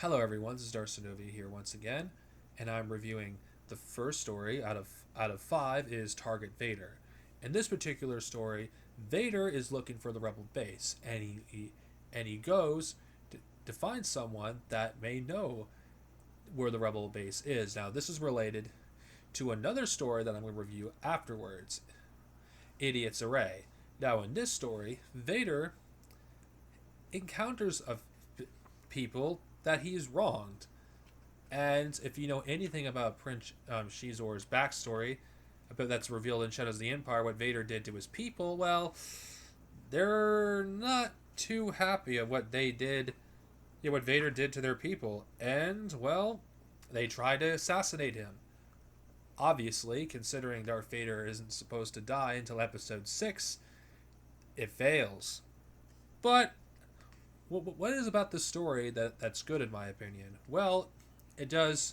Hello, everyone. This is Darsonovi here once again, and I'm reviewing the first story out of five is Target Vader. In this particular story, Vader is looking for the Rebel base, and he goes to find someone that may know where the Rebel base is. Now, this is related to another story that I'm going to review afterwards, Idiot's Array. Now, in this story, Vader encounters of people that he's wronged. And if you know anything about Prince Shizor's backstory, but that's revealed in Shadows of the Empire, what Vader did to his people, well, they're not too happy of what they did, what Vader did to their people. And, well, they tried to assassinate him. Obviously, considering Darth Vader isn't supposed to die until episode 6, it fails. But what is about this story that's good in my opinion? Well, it does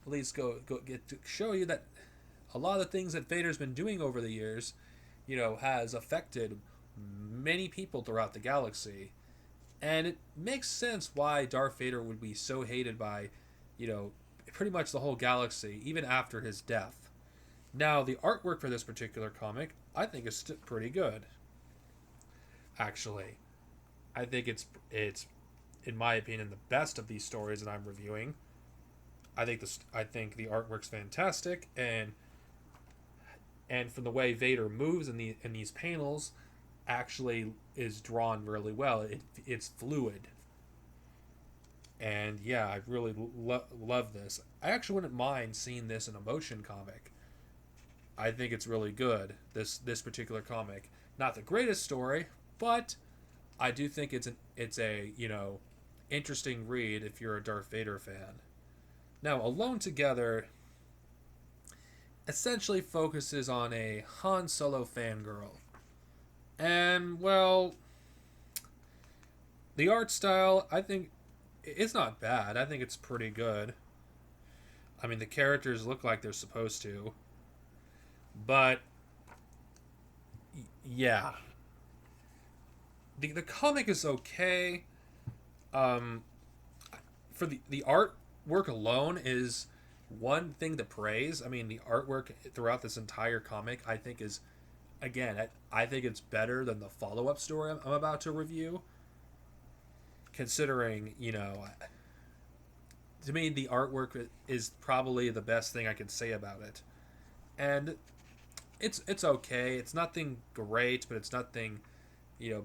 at least go get to show you that a lot of the things that Vader's been doing over the years, has affected many people throughout the galaxy, and it makes sense why Darth Vader would be so hated by, you know, pretty much the whole galaxy, even after his death. Now, the artwork for this particular comic, I think, is pretty good. Actually, I think it's in my opinion the best of these stories that I'm reviewing. I think the artwork's fantastic, and from the way Vader moves in these panels, actually is drawn really well. It's fluid, and yeah, I really love this. I actually wouldn't mind seeing this in a motion comic. I think it's really good. This particular comic, not the greatest story, but I do think it's a interesting read if you're a Darth Vader fan. Now, Alone Together essentially focuses on a Han Solo fangirl. And, well, the art style, I think, it's not bad. I think it's pretty good. I mean, the characters look like they're supposed to. But, yeah. The comic is okay. Um, for the artwork alone is one thing to praise. I mean, the artwork throughout this entire comic, I think, is again, I think it's better than the follow up story I'm about to review. Considering, to me, the artwork is probably the best thing I can say about it, and it's okay. It's nothing great, but it's nothing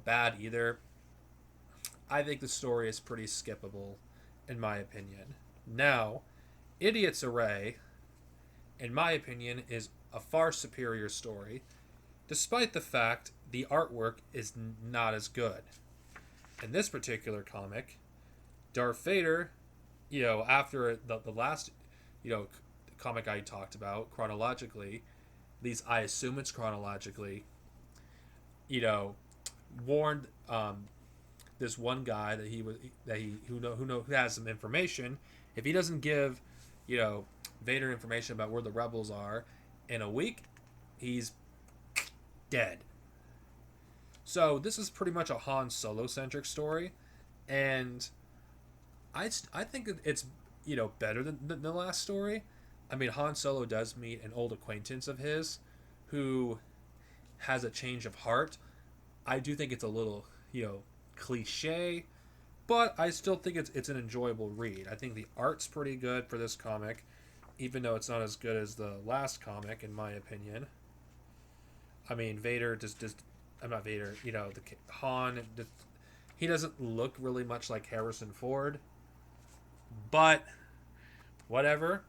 bad either. I think the story is pretty skippable, in my opinion. Now, Idiot's Array, in my opinion, is a far superior story, despite the fact the artwork is not as good. In this particular comic, Darth Vader, after the last, you know, comic I talked about chronologically, at least I assume it's chronologically, you know, warned this one guy that he was that he who has some information. If he doesn't give, you know, Vader information about where the rebels are in a week, he's dead. So this is pretty much a Han Solo centric story, and I think it's better than the last story. I mean, Han Solo does meet an old acquaintance of his who has a change of heart. I do think it's a little cliche, but I still think it's an enjoyable read. I think the art's pretty good for this comic, even though it's not as good as the last comic in my opinion. I mean, Vader just I'm not Vader. The Han. He doesn't look really much like Harrison Ford, but whatever.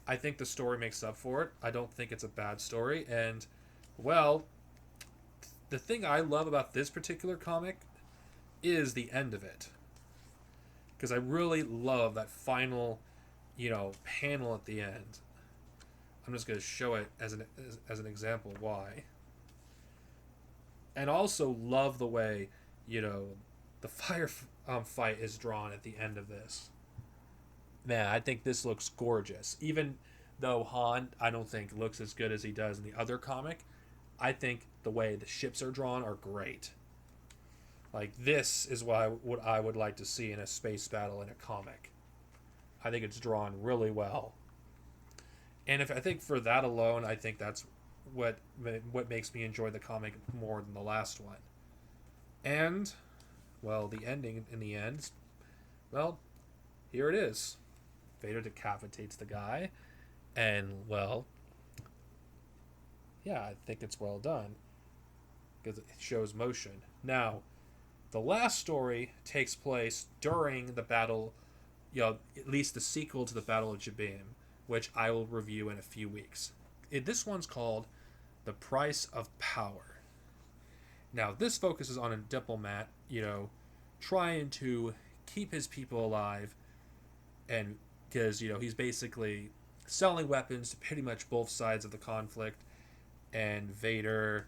I think the story makes up for it. I don't think it's a bad story, and well, the thing I love about this particular comic is the end of it, because I really love that final, panel at the end. I'm just going to show it as an example why. And also love the way, the fire fight is drawn at the end of this. Man, I think this looks gorgeous. Even though Han, I don't think looks as good as he does in the other comic, I think the way the ships are drawn are great. Like, this is what I would like to see in a space battle in a comic. I think it's drawn really well. And if I think for that alone, I think that's what what makes me enjoy the comic more than the last one. And well, the ending in the end, well, here it is. Vader decapitates the guy, and well, yeah, I think it's well done because it shows motion. Now, the last story takes place during the battle, at least the sequel to the Battle of Jabim, which I will review in a few weeks. This one's called The Price of Power. Now, this focuses on a diplomat, trying to keep his people alive, and because, he's basically selling weapons to pretty much both sides of the conflict, and Vader,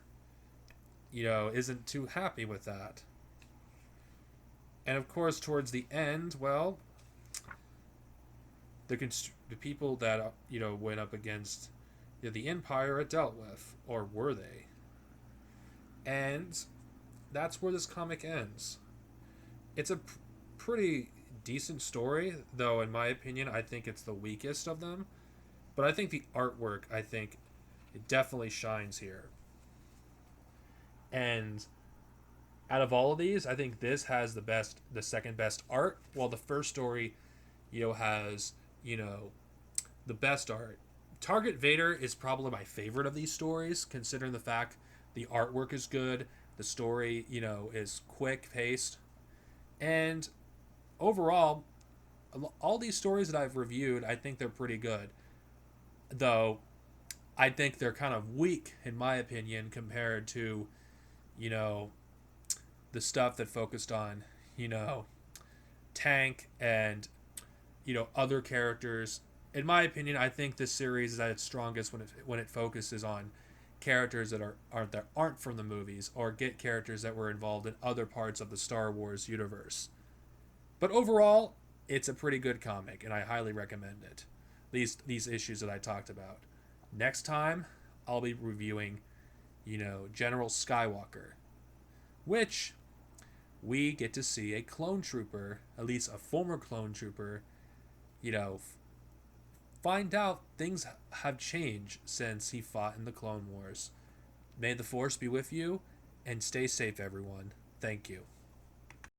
isn't too happy with that. And of course, towards the end, well, the people that went up against the Empire are dealt with, or were they? And that's where this comic ends. It's a pretty decent story, though in my opinion, I think it's the weakest of them. But I think the artwork, I think, it definitely shines here. And out of all of these, I think this has the second best art, while the first story, has, the best art. Target Vader is probably my favorite of these stories, considering the fact the artwork is good, the story, is quick paced, and overall, all these stories that I've reviewed, I think they're pretty good. Though, I think they're kind of weak, in my opinion, compared to, you know, the stuff that focused on, Tank and, other characters. In my opinion, I think this series is at its strongest when it focuses on characters that aren't from the movies, or get characters that were involved in other parts of the Star Wars universe. But overall, it's a pretty good comic, and I highly recommend it. These issues that I talked about. Next time, I'll be reviewing, General Skywalker, which we get to see a clone trooper, at least a former clone trooper, find out things have changed since he fought in the Clone Wars. May the Force be with you, and stay safe, everyone. Thank you.